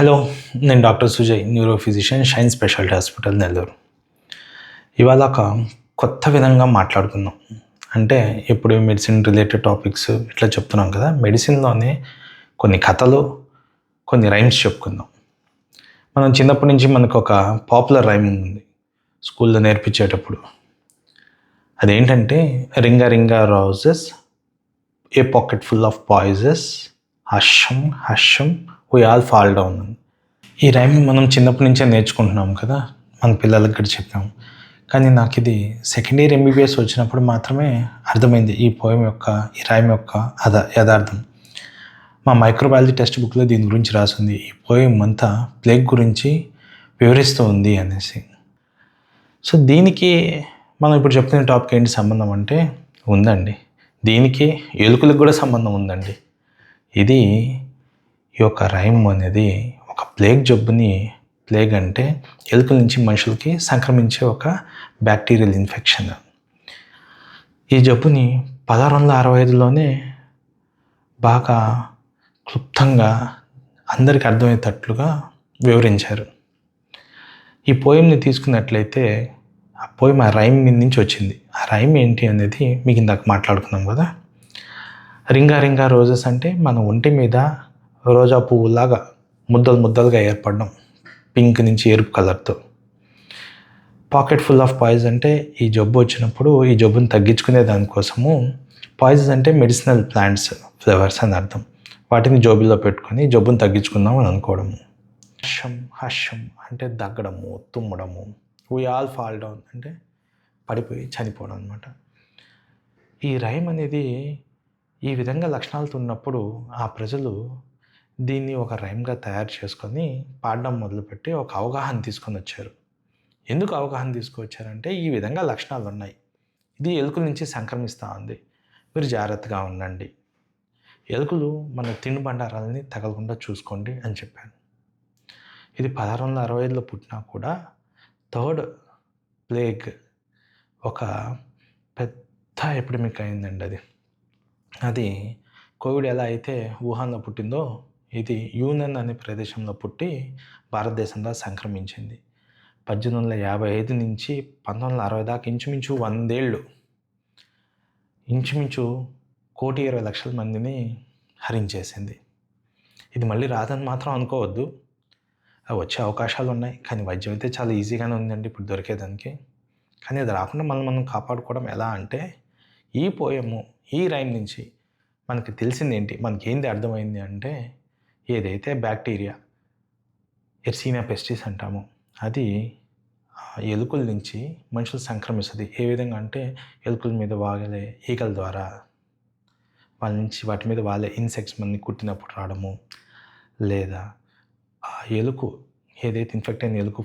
Hello, నేను doctor Sujay, neuro physician, shine speciality hospital, Nellore. ఇవాళ ఒక కొత్త విధంగా మాట్లాడుకుందాం. అంటే ఇప్పుడు మెడిసిన్ రిలేటెడ్ టాపిక్స్ ఇట్లా చెప్తున్నాం కదా, మెడిసిన్లోనే కొన్ని కథలు, కొన్ని రైమ్స్ చెప్పుకుందాం. మనం చిన్నప్పటి నుంచి మనకు ఒక పాపులర్ రైమ్ ఉంది స్కూల్లో నేర్పించేటప్పుడు. అదేంటంటే, రింగా రింగా roses, A pocket full of పాయిజెస్, హర్షం హర్షం వీ ఆల్ ఫాల్ డౌన్. ఈ రైమ్ మనం చిన్నప్పటి నుంచే నేర్చుకుంటున్నాం కదా, మన పిల్లలకి కూడా చెప్పాము. కానీ నాకు ఇది సెకండ్ ఇయర్ ఎంబీబీఎస్ వచ్చినప్పుడు మాత్రమే అర్థమైంది ఈ పోయం యొక్క, ఈ రైమ్ యొక్క యథార్థం. మా మైక్రోబయాలజీ టెక్స్ట్ బుక్లో దీని గురించి రాసింది. ఈ పోయం అంతా ప్లేగ్ గురించి వివరిస్తూ ఉంది అనేసి. సో దీనికి మనం ఇప్పుడు చెప్తున్న టాపిక్ ఏంటి సంబంధం అంటే, ఉందండి. దీనికి ఎలుకలకు కూడా సంబంధం ఉందండి. ఇది ఈ యొక్క రైమ్ అనేది ఒక ప్లేగ్ జబ్బుని, ప్లేగ్ అంటే ఎలుకల నుంచి మనుషులకి సంక్రమించే ఒక బ్యాక్టీరియల్ ఇన్ఫెక్షన్. ఈ జబ్బుని 1665లోనే బాగా క్లుప్తంగా అందరికి అర్థమయ్యేటట్లుగా వివరించారు. ఈ పోయంని తీసుకున్నట్లయితే ఆ పోయం ఆ రైమ్ మీద నుంచి వచ్చింది. ఆ రైమ్ ఏంటి అనేది మీకు ఇందాక మాట్లాడుకున్నాం కదా. రింగా రింగా రోజెస్ అంటే మన ఒంటి మీద రోజా పువ్వులాగా ముద్దలు ముద్దలుగా ఏర్పడడం, పింక్ నుంచి ఎరుపు కలర్తో. పాకెట్ ఫుల్ ఆఫ్ పాయిజన్ అంటే ఈ జబ్బు వచ్చినప్పుడు ఈ జబ్బుని తగ్గించుకునే దానికోసము, పాయిజన్ అంటే మెడిసినల్ ప్లాంట్స్ ఫ్లవర్స్ అని అర్థం. వాటిని జోబుల్లో పెట్టుకొని జబ్బుని తగ్గించుకుందాం అని అనుకోవడము. హర్షం హర్షం అంటే దగ్గడము, తుమ్మడము. వీ ఆల్ ఫాల్ డౌన్ అంటే పడిపోయి చనిపోవడం అనమాట. ఈ రైమ్ అనేది ఈ విధంగా లక్షణాలతో ఉన్నప్పుడు ఆ ప్రజలు దీన్ని ఒక రైమ్గా తయారు చేసుకొని పాడడం మొదలుపెట్టి ఒక అవగాహన తీసుకొని వచ్చారు. ఎందుకు అవగాహన తీసుకొచ్చారంటే, ఈ విధంగా లక్షణాలు ఉన్నాయి, ఇది ఎలుకల నుంచి సంక్రమిస్తూ ఉంది, మీరు జాగ్రత్తగా ఉండండి, ఎలుకలు మన తినుబండారాలని తగలకుండా చూసుకోండి అని చెప్పాను. ఇది 1665లో పుట్టినా కూడా థర్డ్ ప్లేగ్ ఒక పెద్ద ఎపిడమిక్ అయిందండి. అది కోవిడ్ ఎలా అయితే వుహాన్లో పుట్టిందో, ఇది యూనన్ అనే ప్రదేశంలో పుట్టి భారతదేశంలో సంక్రమించింది. 1855 నుంచి 1960 దాకా ఇంచుమించు 100 ఏళ్ళు, ఇంచుమించు 1,20,00,000 మందిని హరించేసింది. ఇది మళ్ళీ రాదని మాత్రం అనుకోవద్దు, వచ్చే అవకాశాలు ఉన్నాయి. కానీ వైద్యం అయితే చాలా ఈజీగానే ఉందండి ఇప్పుడు దొరికేదానికి. కానీ అది రాకుండా మనం కాపాడుకోవడం ఎలా అంటే, ఈ పోయము, ఈ రైమ్ నుంచి మనకి తెలిసింది ఏంటి, మనకి ఏంది అర్థమైంది అంటే, ఏదైతే బ్యాక్టీరియా ఎర్సీనియా పెస్టిస్ అంటామో అది ఎలుకల నుంచి మనుషులు సంక్రమిస్తుంది. ఏ విధంగా అంటే, ఎలుకల మీద వాగే ఈగల ద్వారా వాళ్ళ నుంచి వాటి మీద వాళ్ళే ఇన్సెక్ట్స్ మనని కుట్టినప్పుడు రావడము, లేదా ఆ ఎలుక ఏదైతే ఇన్ఫెక్ట్ అయిన ఎలుక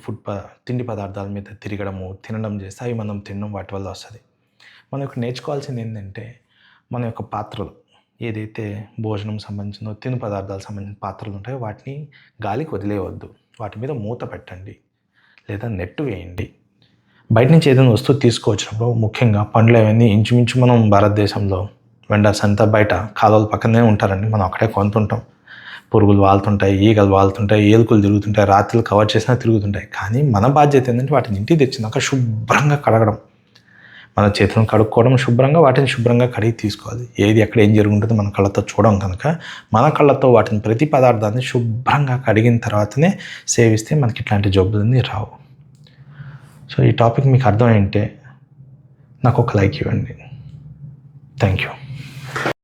తిండి పదార్థాల మీద తిరగడము, తినడం చేస్తే అవి మనం తినడం వాటి వల్ల వస్తుంది. మనకు నేర్చుకోవాల్సింది ఏంటంటే, మన యొక్క పాత్రలు ఏదైతే భోజనం సంబంధించిందో, తిను పదార్థాలకు సంబంధించిన పాత్రలు ఉంటాయో వాటిని గాలికి వదిలేయవద్దు, వాటి మీద మూత పెట్టండి లేదా నెట్టు వేయండి. బయట నుంచి ఏదైనా వస్తువు తీసుకువచ్చినప్పుడు ముఖ్యంగా పండ్లు అవన్నీ ఇంచుమించు మనం భారతదేశంలో వెండర్స్ అంతా బయట కాలువల పక్కనే ఉంటారండి, మనం అక్కడే కొంటుంటాం. పురుగులు వాళ్తుంటాయి, ఈగలు వాళ్తుంటాయి, ఏలుకలు తిరుగుతుంటాయి, రాత్రులు కవర్ చేసినా తిరుగుతుంటాయి. కానీ మన బాధ్యత ఏంటంటే, వాటిని ఇంటికి తెచ్చినాక శుభ్రంగా కడగడం, మన చేతులను కడుక్కోవడం, శుభ్రంగా వాటిని శుభ్రంగా కడిగి తీసుకోవాలి. ఏది ఎక్కడ ఏం జరుగుతుందో మన కళ్ళతో చూడడం కనుక, మన కళ్ళతో వాటిని ప్రతి పదార్థాన్ని శుభ్రంగా కడిగిన తర్వాతనే సేవిస్తే మనకి ఇట్లాంటి జబ్బులన్నీ రావు. సో ఈ టాపిక్ మీకు అర్థమైంటే నాకు ఒక లైక్ ఇవ్వండి. Thank you.